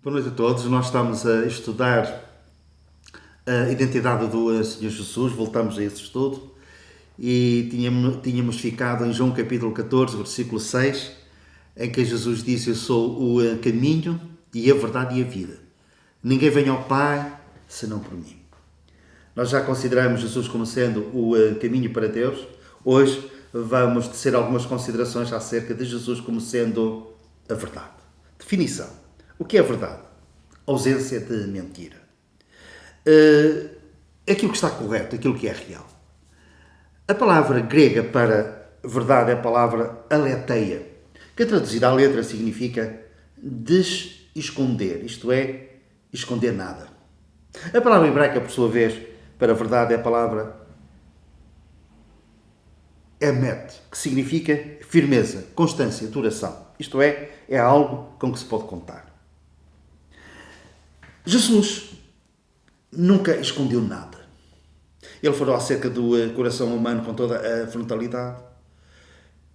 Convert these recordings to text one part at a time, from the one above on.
Boa noite a todos. Nós estamos a estudar a identidade do Senhor Jesus. Voltamos a esse estudo e tínhamos ficado em João capítulo 14, versículo 6, em que Jesus disse: Eu sou o caminho e a verdade e a vida. Ninguém vem ao Pai senão por mim. Nós já consideramos Jesus como sendo o caminho para Deus. Hoje vamos tecer algumas considerações acerca de Jesus como sendo a verdade. Definição. O que é verdade? Ausência de mentira. Aquilo que está correto, aquilo que é real. A palavra grega para verdade é a palavra aletheia, que traduzida à letra significa desesconder, isto é, esconder nada. A palavra hebraica, por sua vez, para verdade é a palavra emet, que significa firmeza, constância, duração. Isto é algo com que se pode contar. Jesus nunca escondeu nada. Ele falou acerca do coração humano com toda a frontalidade.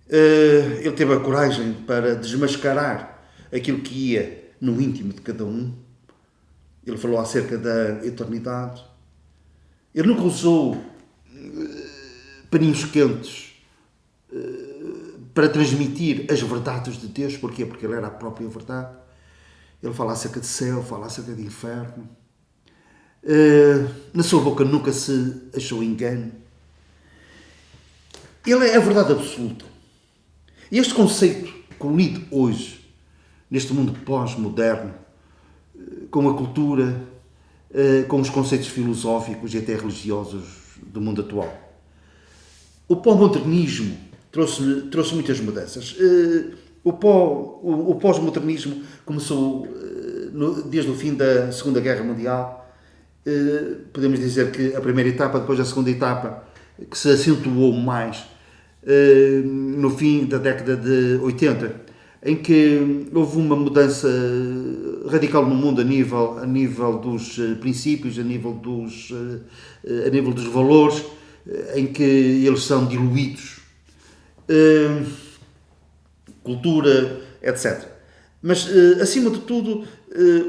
Ele teve a coragem para desmascarar aquilo que ia no íntimo de cada um. Ele falou acerca da eternidade. Ele nunca usou paninhos quentes para transmitir as verdades de Deus. Porquê? Porque ele era a própria verdade. Ele fala acerca de céu, fala acerca de inferno. Na sua boca nunca se achou engano. Ele é a verdade absoluta. E este conceito, colhido hoje, neste mundo pós-moderno, com a cultura, com os conceitos filosóficos e até religiosos do mundo atual. O pós-modernismo trouxe muitas mudanças. O pós-modernismo começou desde o fim da Segunda Guerra Mundial. Podemos dizer que a primeira etapa, depois a segunda etapa, que se acentuou mais no fim da década de 80, em que houve uma mudança radical no mundo a nível dos princípios, a nível dos valores, em que eles são diluídos, cultura, etc. Mas, acima de tudo,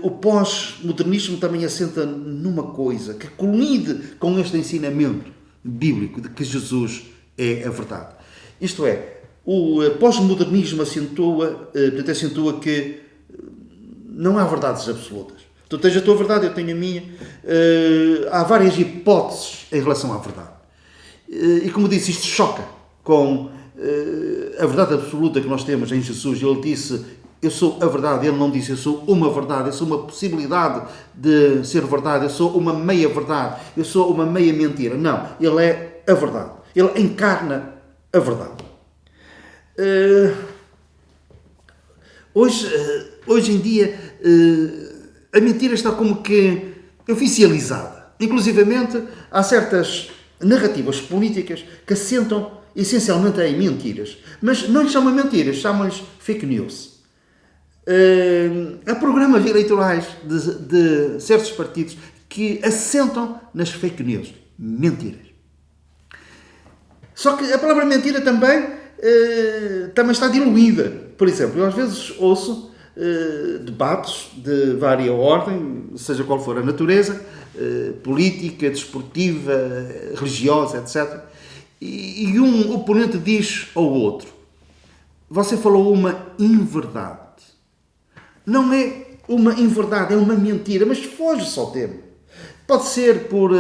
o pós-modernismo também assenta numa coisa que colide com este ensinamento bíblico de que Jesus é a verdade. Isto é, o pós-modernismo acentua que não há verdades absolutas. Tu tens a tua verdade, eu tenho a minha. Há várias hipóteses em relação à verdade. E como disse, isto choca com a verdade absoluta que nós temos em Jesus. Ele disse: eu sou a verdade. Ele não disse: eu sou uma verdade, eu sou uma possibilidade de ser verdade, eu sou uma meia verdade, eu sou uma meia mentira. Não, ele é a verdade. Ele encarna a verdade. Hoje em dia, a mentira está como que oficializada. Inclusivamente, há certas narrativas políticas que assentam essencialmente em mentiras. Mas não lhes chamam mentiras, chamam-lhes fake news. Há programas eleitorais de certos partidos que assentam nas fake news. Mentiras. Só que a palavra mentira também está diluída. Por exemplo, eu às vezes ouço debates de várias ordem, seja qual for a natureza, política, desportiva, religiosa, etc. E um oponente diz ao outro: você falou uma inverdade. Não é uma inverdade, é uma mentira, mas foge-se ao tema. Pode ser por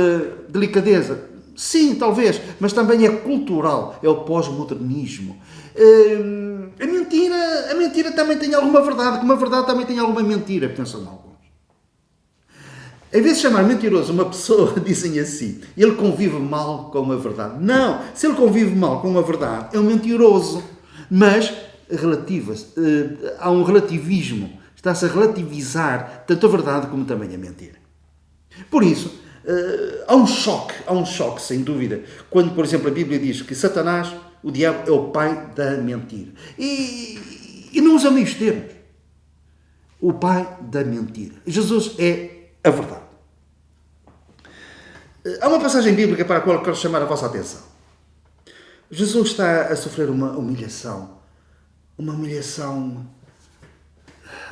delicadeza, sim, talvez, mas também é cultural, é o pós-modernismo. A mentira também tem alguma verdade, como a verdade também tem alguma mentira, pensam alguns. Em vez de chamar mentiroso uma pessoa, dizem assim: ele convive mal com a verdade. Não, se ele convive mal com a verdade, é um mentiroso. Mas há um relativismo. Está-se a relativizar tanto a verdade como também a mentira. Por isso, há um choque, sem dúvida, quando, por exemplo, a Bíblia diz que Satanás, o diabo, é o pai da mentira. E não usa meios termos. O pai da mentira. Jesus é a verdade. Há uma passagem bíblica para a qual quero chamar a vossa atenção. Jesus está a sofrer uma humilhação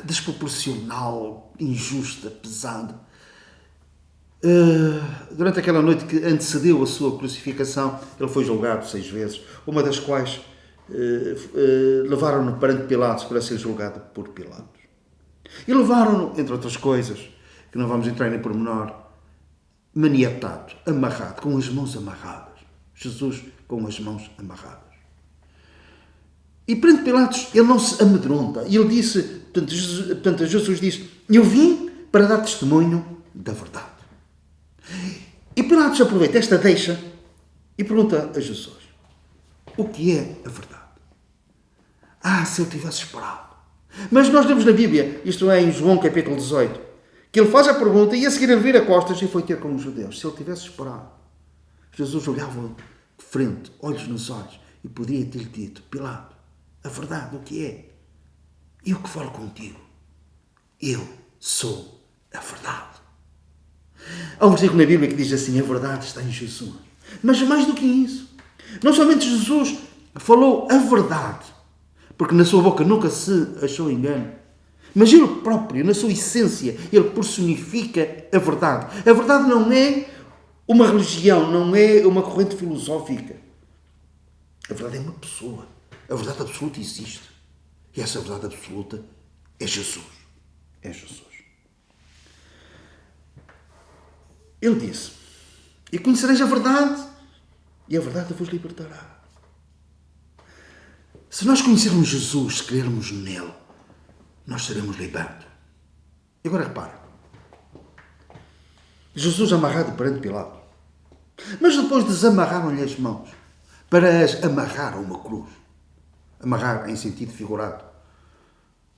desproporcional, injusta, pesada. Durante aquela noite que antecedeu a sua crucificação, ele foi julgado 6 vezes, uma das quais levaram-no perante Pilatos para ser julgado por Pilatos. E levaram-no, entre outras coisas, que não vamos entrar em pormenor, maniatado, amarrado, com as mãos amarradas. Jesus com as mãos amarradas. E perante Pilatos, ele não se amedronta. E ele disse, portanto, Jesus disse, eu vim para dar testemunho da verdade. E Pilatos aproveita esta deixa e pergunta a Jesus, o que é a verdade? Se eu tivesse esperado. Mas nós lemos na Bíblia, isto é em João capítulo 18, que ele faz a pergunta e a seguir ele vira costas e foi ter com os judeus. Se ele tivesse esperado, Jesus olhava de frente, olhos nos olhos, e podia ter-lhe dito, Pilato, a verdade, o que é? Eu que falo contigo. Eu sou a verdade. Há um versículo na Bíblia que diz assim, a verdade está em Jesus. Mas mais do que isso, não somente Jesus falou a verdade, porque na sua boca nunca se achou engano, mas ele próprio, na sua essência, ele personifica a verdade. A verdade não é uma religião, não é uma corrente filosófica. A verdade é uma pessoa. A verdade absoluta existe. E essa verdade absoluta é Jesus. É Jesus. Ele disse, e conhecereis a verdade, e a verdade vos libertará. Se nós conhecermos Jesus, se crermos nele, nós seremos libertos. E agora repara. Jesus amarrado perante Pilatos. Mas depois desamarraram-lhe as mãos para as amarrar a uma cruz. Amarrar em sentido figurado.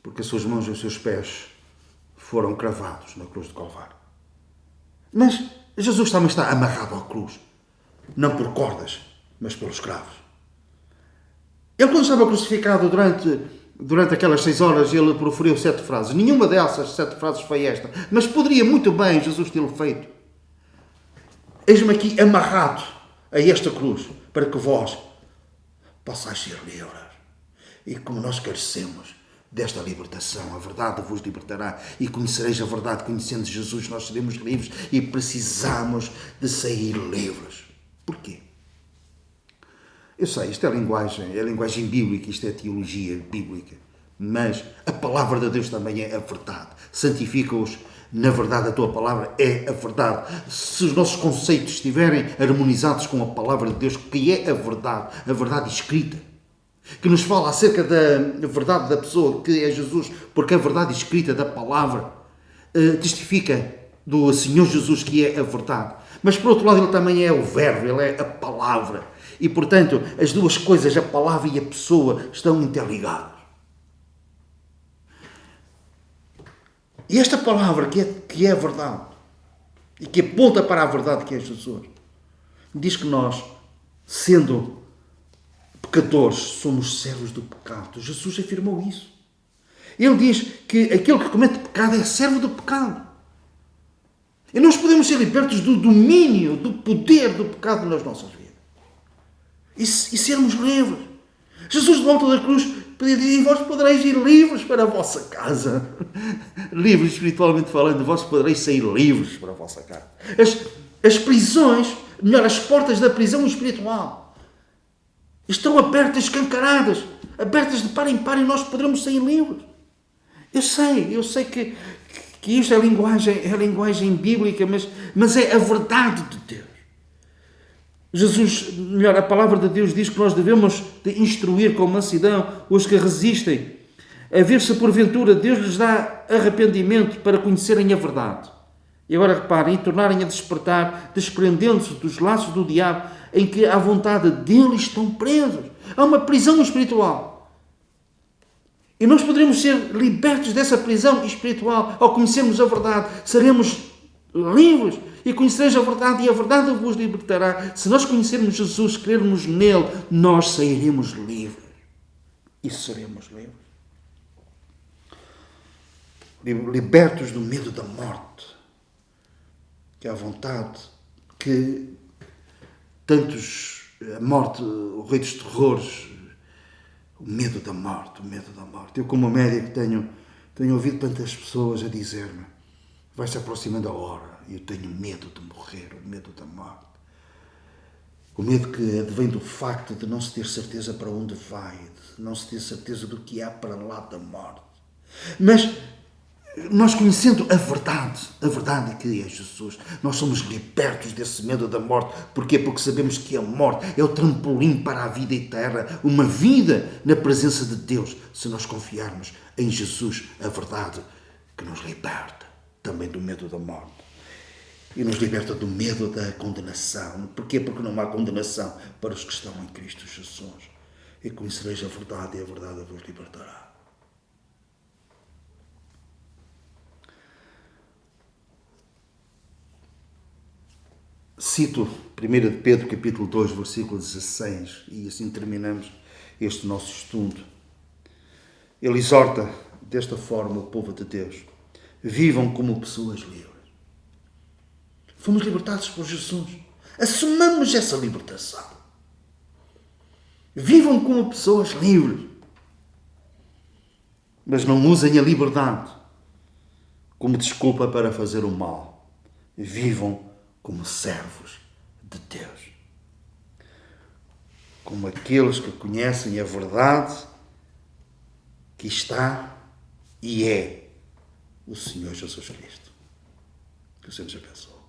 Porque as suas mãos e os seus pés foram cravados na cruz de Calvário. Mas Jesus também está amarrado à cruz. Não por cordas, mas pelos cravos. Ele, quando estava crucificado durante aquelas 6 horas, ele proferiu 7 frases. Nenhuma dessas 7 frases foi esta. Mas poderia muito bem Jesus tê-lo feito. Eis-me aqui amarrado a esta cruz, para que vós possais ser livres. E como nós carecemos desta libertação, a verdade vos libertará. E conhecereis a verdade, conhecendo Jesus, nós seremos livres e precisamos de sair livres. Porquê? Eu sei, isto é linguagem bíblica, isto é teologia bíblica, mas a palavra de Deus também é a verdade. Santifica-os na verdade, a tua palavra é a verdade. Se os nossos conceitos estiverem harmonizados com a palavra de Deus, que é a verdade escrita, que nos fala acerca da verdade da pessoa, que é Jesus, porque a verdade escrita da palavra testifica do Senhor Jesus, que é a verdade. Mas, por outro lado, ele também é o verbo, ele é a palavra. E, portanto, as duas coisas, a palavra e a pessoa, estão interligadas. E esta palavra, que é a verdade, e que aponta para a verdade que é Jesus, diz que nós, sendo pecadores, somos servos do pecado. Jesus afirmou isso. Ele diz que aquele que comete pecado é servo do pecado. E nós podemos ser libertos do domínio, do poder do pecado nas nossas vidas. E sermos livres. Jesus, de volta da cruz, podia dizer, e vós podereis ir livres para a vossa casa. Livres, espiritualmente falando, vós podereis sair livres para a vossa casa. As prisões, melhor, as portas da prisão espiritual, estão abertas, escancaradas, abertas de par em par, e nós poderemos sair livres. Eu sei que isto é linguagem bíblica, mas é a verdade de Deus. Jesus, melhor, a palavra de Deus diz que nós devemos de instruir com mansidão os que resistem, a ver se porventura Deus lhes dá arrependimento para conhecerem a verdade. E agora reparem, e tornarem a despertar, desprendendo-se dos laços do diabo, em que à vontade dele estão presos. Há uma prisão espiritual. E nós poderemos ser libertos dessa prisão espiritual ao conhecermos a verdade. Seremos livres e conhecereis a verdade, e a verdade vos libertará. Se nós conhecermos Jesus, crermos nele, nós sairemos livres e seremos livres. Libertos do medo da morte, que é a vontade que a morte, o rei dos terrores, o medo da morte. Eu, como médico, Tenho ouvido tantas pessoas a dizer-me: vai-se aproximando a hora, e eu tenho medo de morrer, o medo da morte. O medo que advém do facto de não se ter certeza para onde vai, de não se ter certeza do que há para lá da morte. Mas nós, conhecendo a verdade que é Jesus, nós somos libertos desse medo da morte. Porquê? Porque sabemos que a morte é o trampolim para a vida eterna, uma vida na presença de Deus, se nós confiarmos em Jesus, a verdade que nos liberta também do medo da morte. E nos liberta do medo da condenação. Porquê? Porque não há condenação para os que estão em Cristo Jesus. E conhecereis a verdade, e a verdade vos libertará. Cito 1 de Pedro, capítulo 2, versículo 16, e assim terminamos este nosso estudo. Ele exorta desta forma o povo de Deus: vivam como pessoas livres. Fomos libertados por Jesus. Assumamos essa libertação. Vivam como pessoas livres. Mas não usem a liberdade como desculpa para fazer o mal. Vivam como servos de Deus. Como aqueles que conhecem a verdade que está e é o Senhor Jesus Cristo. Que o Senhor nos abençoe.